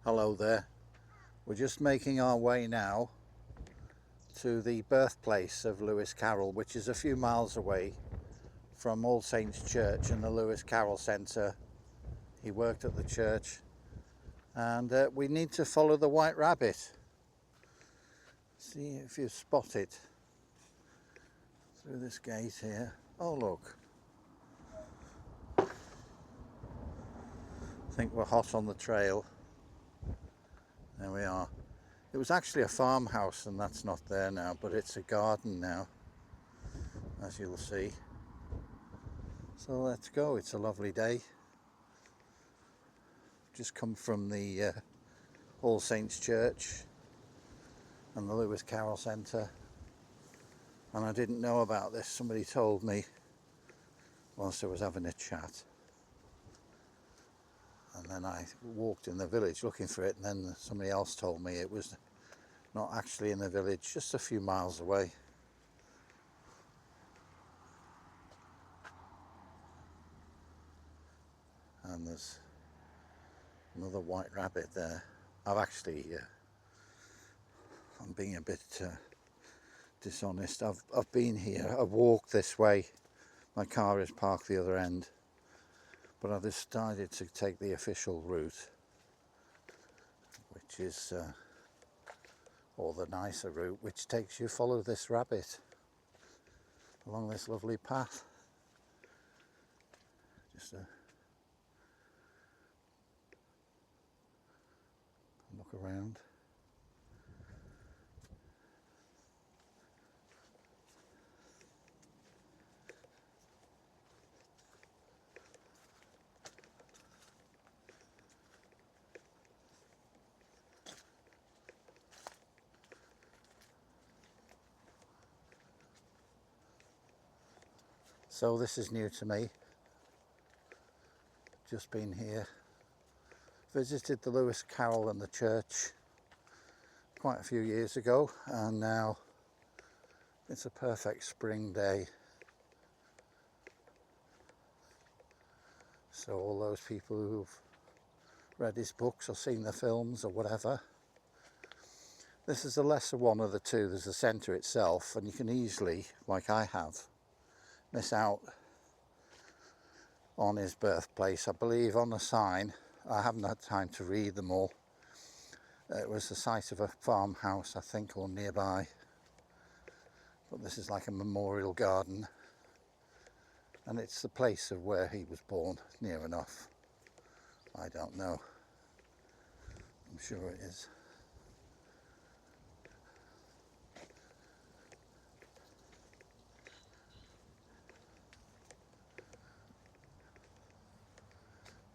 Hello there. We're just making our way now to the birthplace of Lewis Carroll, which is a few miles away from All Saints Church and the Lewis Carroll Centre. He worked at the church, and we need to follow the White Rabbit. See if you spot it through this gate here. Oh look, I think we're hot on the trail. There we are. It was actually a farmhouse and that's not there now, but it's a garden now, as you'll see. So let's go. It's a lovely day. Just come from the All Saints Church and the Lewis Carroll Centre, and I didn't know about this. Somebody told me whilst I was having a chat, and then I walked in the village looking for it, and then somebody else told me it was not actually in the village, just a few miles away. And there's another white rabbit there. I've actually, I'm being a bit dishonest. I've been here, I've walked this way. My car is parked the other end, but I've decided to take the official route, which is, or the nicer route, which takes you, follow this rabbit along this lovely path. Just a look around. So this is new to me. Just been here. Visited the Lewis Carroll and the church quite a few years ago, and now it's a perfect spring day. So all those people who've read his books or seen the films or whatever, this is the lesser one of the two. There's the centre itself, and you can easily, like I have, miss out on his birthplace. I believe on the sign, I haven't had time to read them all, it was the site of a farmhouse, I think, or nearby, but this is like a memorial garden, and it's the place of where he was born, near enough. I don't know, I'm sure it is.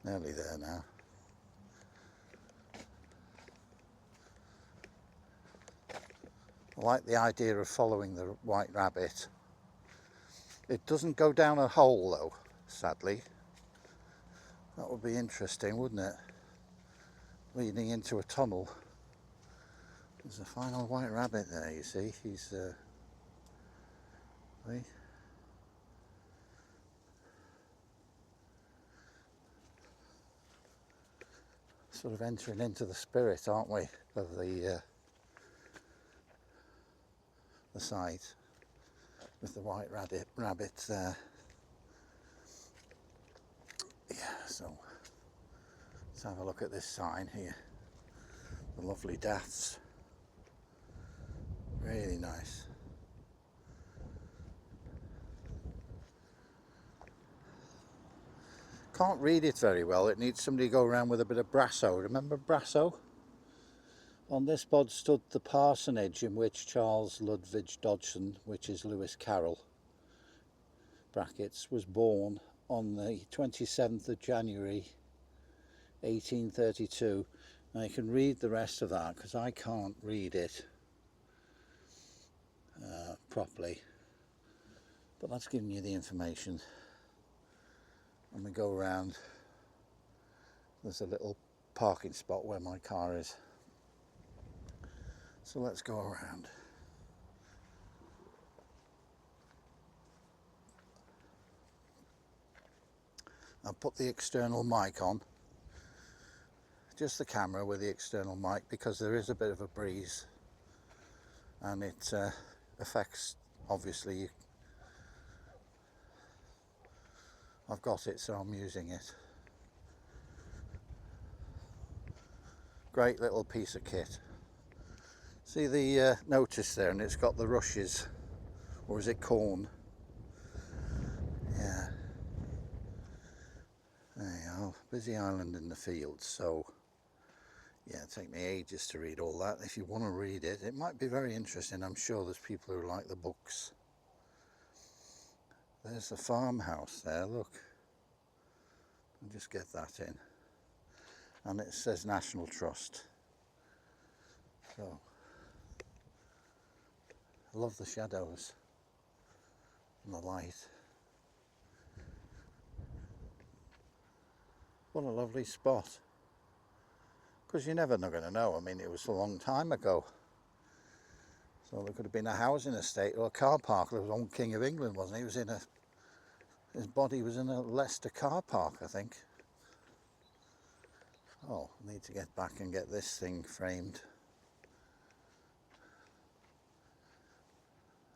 Nearly there now. I like the idea of following the white rabbit. It doesn't go down a hole though, sadly. That would be interesting, wouldn't it? Leading into a tunnel. There's a final white rabbit there, you see. He's sort of entering into the spirit, aren't we, of the site with the white rabbit there. Yeah, so let's have a look at this sign here. The lovely Daths. Really nice. Can't read it very well. It needs somebody to go around with a bit of brasso. Remember brasso? On this bod stood the parsonage in which Charles Ludwig Dodgson, which is Lewis Carroll, brackets, was born on the 27th of January 1832. Now you can read the rest of that because I can't read it properly, but that's giving you the information. And we go around, there's a little parking spot where my car is, so let's go around. I'll put the external mic on just the camera with the external mic, because there is a bit of a breeze and it affects, obviously, I've got it, so I'm using it. Great little piece of kit. See the notice there, and it's got the rushes, or is it corn? Yeah. There you are, busy island in the fields. So yeah, it'll take me ages to read all that. If you want to read it, it might be very interesting. I'm sure there's people who like the books. There's the farmhouse there, look. I'll just get that in. And it says National Trust. So, I love the shadows and the light. What a lovely spot. Because you're never going to know. I mean, it was a long time ago. So there could have been a housing estate or a car park. There was one King of England, wasn't he? He was in a, his body was in a Leicester car park, I think. Oh, I need to get back and get this thing framed.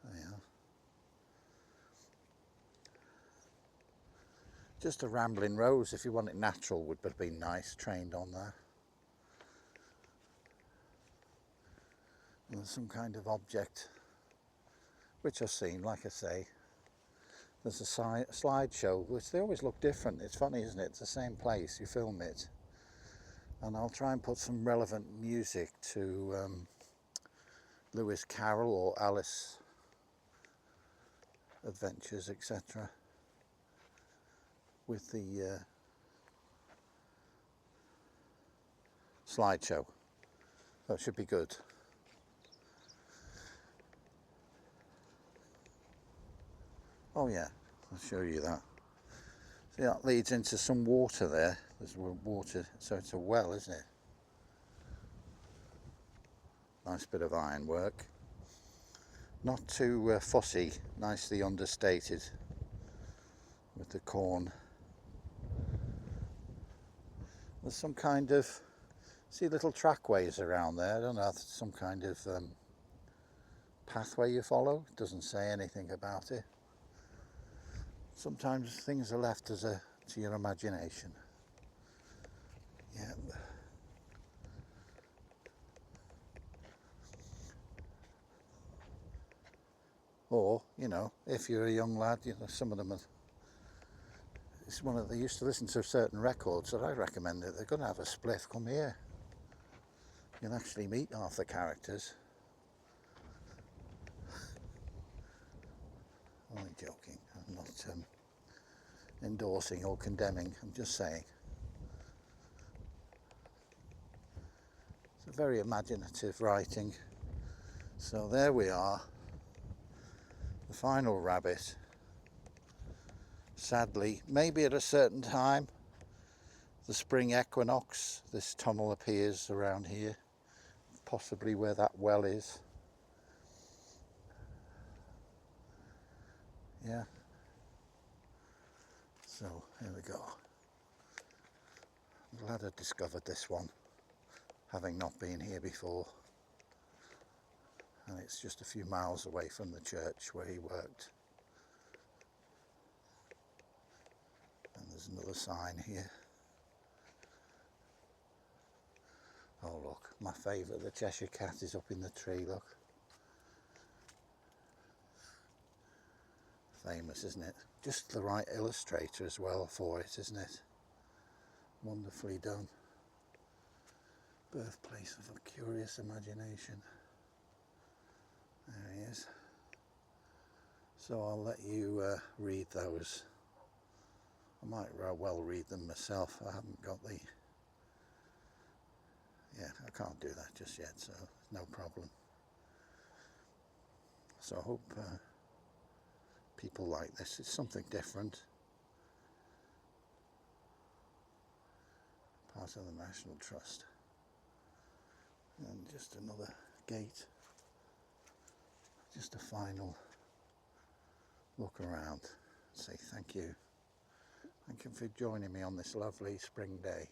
There you are. Just a rambling rose. If you want it natural, would have been nice, trained on there. And there's some kind of object, which I've seen, like I say. There's a slideshow, which they always look different. It's funny, isn't it? It's the same place, you film it. And I'll try and put some relevant music to Lewis Carroll or Alice Adventures, etc. with the slideshow. That should be good. Oh yeah, I'll show you that. See, that leads into some water there. There's water, so it's a well, isn't it? Nice bit of ironwork. Not too fussy, nicely understated with the corn. There's some kind of, see little trackways around there. I don't know if it's some kind of pathway you follow. It doesn't say anything about it. Sometimes things are left as to your imagination. Yeah. Or, you know, if you're a young lad, you know, some of them are, it's one of, they used to listen to certain records that I recommend that they're going to have a spliff, come here. You'll actually meet half the characters. Only joking, I'm not endorsing or condemning, I'm just saying. It's a very imaginative writing. So there we are, the final rabbit. Sadly, maybe at a certain time, the spring equinox, this tunnel appears around here, possibly where that well is. Yeah. So here we go. I'm glad I discovered this one, having not been here before. And it's just a few miles away from the church where he worked. And there's another sign here. Oh look, my favourite, the Cheshire Cat is up in the tree, look. Famous, isn't it? Just the right illustrator as well for it, isn't it? Wonderfully done. Birthplace of a curious imagination. There he is. So I'll let you read those. I might well read them myself. I haven't got the... Yeah, I can't do that just yet, so no problem. So I hope people like this. It's something different. Part of the National Trust. And just another gate. Just a final look around. Say thank you. Thank you for joining me on this lovely spring day.